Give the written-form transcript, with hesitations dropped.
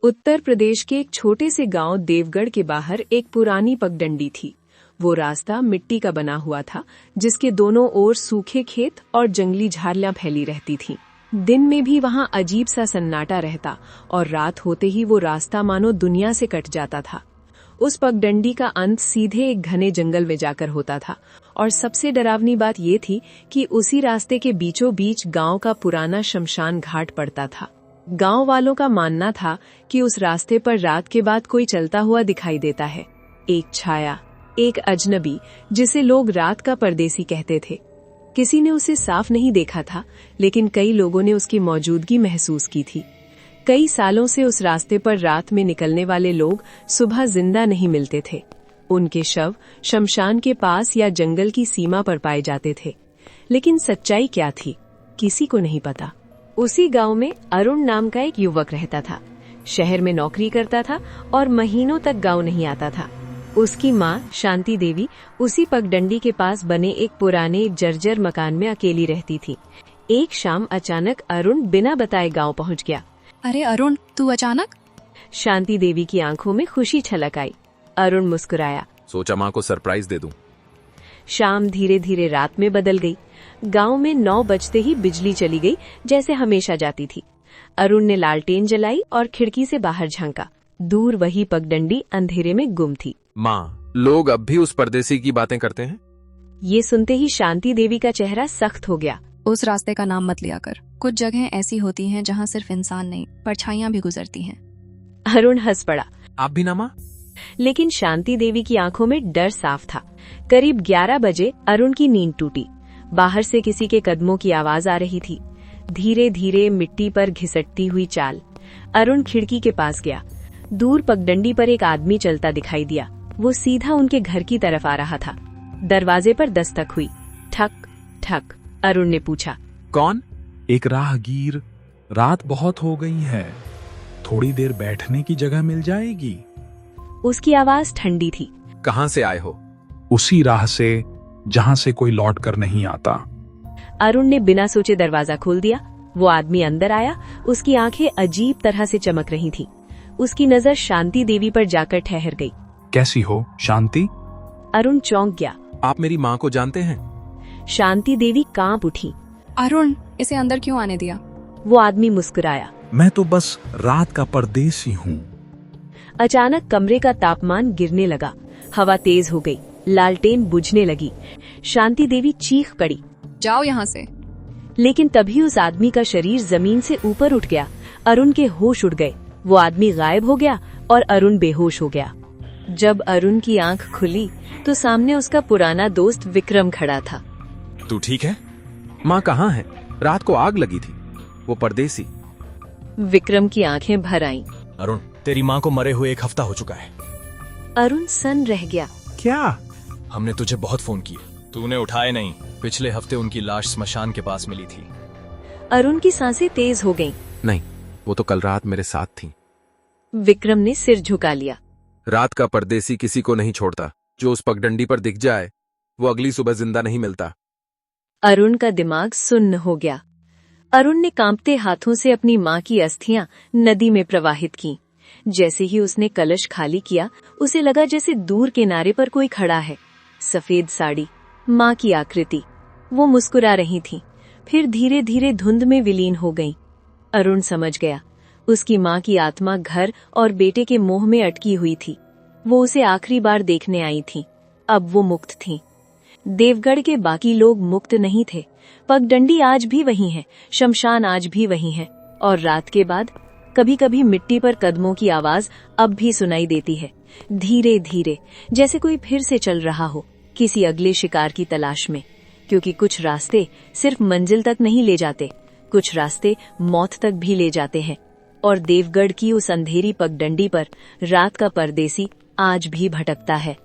उत्तर प्रदेश के एक छोटे से गांव देवगढ़ के बाहर एक पुरानी पगडंडी थी। वो रास्ता मिट्टी का बना हुआ था, जिसके दोनों ओर सूखे खेत और जंगली झाड़ियां फैली रहती थीं। दिन में भी वहां अजीब सा सन्नाटा रहता और रात होते ही वो रास्ता मानो दुनिया से कट जाता था। उस पगडंडी का अंत सीधे एक घने जंगल में जाकर होता था और सबसे डरावनी बात ये थी कि उसी रास्ते के बीचों बीच गांव का पुराना शमशान घाट पड़ता था। गांव वालों का मानना था कि उस रास्ते पर रात के बाद कोई चलता हुआ दिखाई देता है, एक छाया, एक अजनबी जिसे लोग रात का परदेसी कहते थे। किसी ने उसे साफ नहीं देखा था, लेकिन कई लोगों ने उसकी मौजूदगी महसूस की थी। कई सालों से उस रास्ते पर रात में निकलने वाले लोग सुबह जिंदा नहीं मिलते थे। उनके शव शमशान के पास या जंगल की सीमा पर पाए जाते थे। लेकिन सच्चाई क्या थी, किसी को नहीं पता। उसी गांव में अरुण नाम का एक युवक रहता था। शहर में नौकरी करता था और महीनों तक गांव नहीं आता था। उसकी माँ शांति देवी उसी पगडंडी के पास बने एक पुराने जर्जर मकान में अकेली रहती थी। एक शाम अचानक अरुण बिना बताए गांव पहुंच गया। अरे अरुण, तू अचानक? शांति देवी की आंखों में खुशी छलक आई। अरुण मुस्कुराया। सोचा माँ को सरप्राइज दे दूं। शाम धीरे धीरे रात में बदल गई। गांव में 9 बजते ही बिजली चली गई, जैसे हमेशा जाती थी। अरुण ने लालटेन जलाई और खिड़की से बाहर झांका। दूर वही पगडंडी अंधेरे में गुम थी। माँ, लोग अब भी उस परदेसी की बातें करते हैं? ये सुनते ही शांति देवी का चेहरा सख्त हो गया। उस रास्ते का नाम मत लिया कर। कुछ जगहें ऐसी होती हैं जहाँ सिर्फ इंसान नहीं, परछाइयाँ भी गुजरती हैं। अरुण हंस पड़ा। आप भी ना माँ? लेकिन शांति देवी की आंखों में डर साफ था। करीब 11 बजे अरुण की नींद टूटी। बाहर से किसी के कदमों की आवाज आ रही थी, धीरे धीरे मिट्टी पर घिसटती हुई चाल। अरुण खिड़की के पास गया। दूर पगडंडी पर एक आदमी चलता दिखाई दिया। वो सीधा उनके घर की तरफ आ रहा था। दरवाजे पर दस्तक हुई। ठक ठक। अरुण ने पूछा, कौन? एक राहगीर। रात बहुत हो गई है, थोड़ी देर बैठने की जगह मिल जाएगी? उसकी आवाज ठंडी थी। कहाँ से आए हो? उसी राह से जहाँ से कोई लौट कर नहीं आता। अरुण ने बिना सोचे दरवाजा खोल दिया। वो आदमी अंदर आया। उसकी आंखें अजीब तरह से चमक रही थीं। उसकी नजर शांति देवी पर जाकर ठहर गई। कैसी हो शांति? अरुण चौंक गया। आप मेरी माँ को जानते हैं? शांति देवी कांप उठी। अरुण, इसे अंदर क्यों आने दिया? वो आदमी मुस्कुराया। मैं तो बस रात का परदेसी हूँ। अचानक कमरे का तापमान गिरने लगा। हवा तेज हो गई। लालटेन बुझने लगी। शांति देवी चीख पड़ी, जाओ यहाँ से। लेकिन तभी उस आदमी का शरीर जमीन से ऊपर उठ गया। अरुण के होश उड़ गए। वो आदमी गायब हो गया और अरुण बेहोश हो गया। जब अरुण की आंख खुली तो सामने उसका पुराना दोस्त विक्रम खड़ा था। तू ठीक है? माँ कहाँ है? रात को आग लगी थी। वो परदेसी। विक्रम की आंखें भर आईं। अरुण, तेरी माँ को मरे हुए 1 हफ्ता हो चुका है। अरुण सन रह गया। क्या? हमने तुझे बहुत फोन किए, तूने उठाए नहीं। पिछले हफ्ते उनकी लाश स्मशान के पास मिली थी। अरुण की सांसें तेज हो गईं। नहीं, वो तो कल रात मेरे साथ थी। विक्रम ने सिर झुका लिया। रात का परदेसी किसी को नहीं छोड़ता। जो उस पगडंडी पर दिख जाए वो अगली सुबह जिंदा नहीं मिलता। अरुण का दिमाग सुन्न हो गया। अरुण ने कांपते हाथों से अपनी माँ की अस्थियां नदी में प्रवाहित की। जैसे ही उसने कलश खाली किया, उसे लगा जैसे दूर किनारे पर कोई खड़ा है। सफेद साड़ी, माँ की आकृति। वो मुस्कुरा रही थी, फिर धीरे धीरे धुंध में विलीन हो गई। अरुण समझ गया, उसकी माँ की आत्मा घर और बेटे के मोह में अटकी हुई थी। वो उसे आखिरी बार देखने आई थी। अब वो मुक्त थी। देवगढ़ के बाकी लोग मुक्त नहीं थे। पगडंडी आज भी वही है, शमशान आज भी वही है, और रात के बाद कभी कभी मिट्टी पर कदमों की आवाज अब भी सुनाई देती है, धीरे धीरे, जैसे कोई फिर से चल रहा हो किसी अगले शिकार की तलाश में। क्योंकि कुछ रास्ते सिर्फ मंजिल तक नहीं ले जाते, कुछ रास्ते मौत तक भी ले जाते हैं। और देवगढ़ की उस अंधेरी पगडंडी पर रात का परदेसी आज भी भटकता है।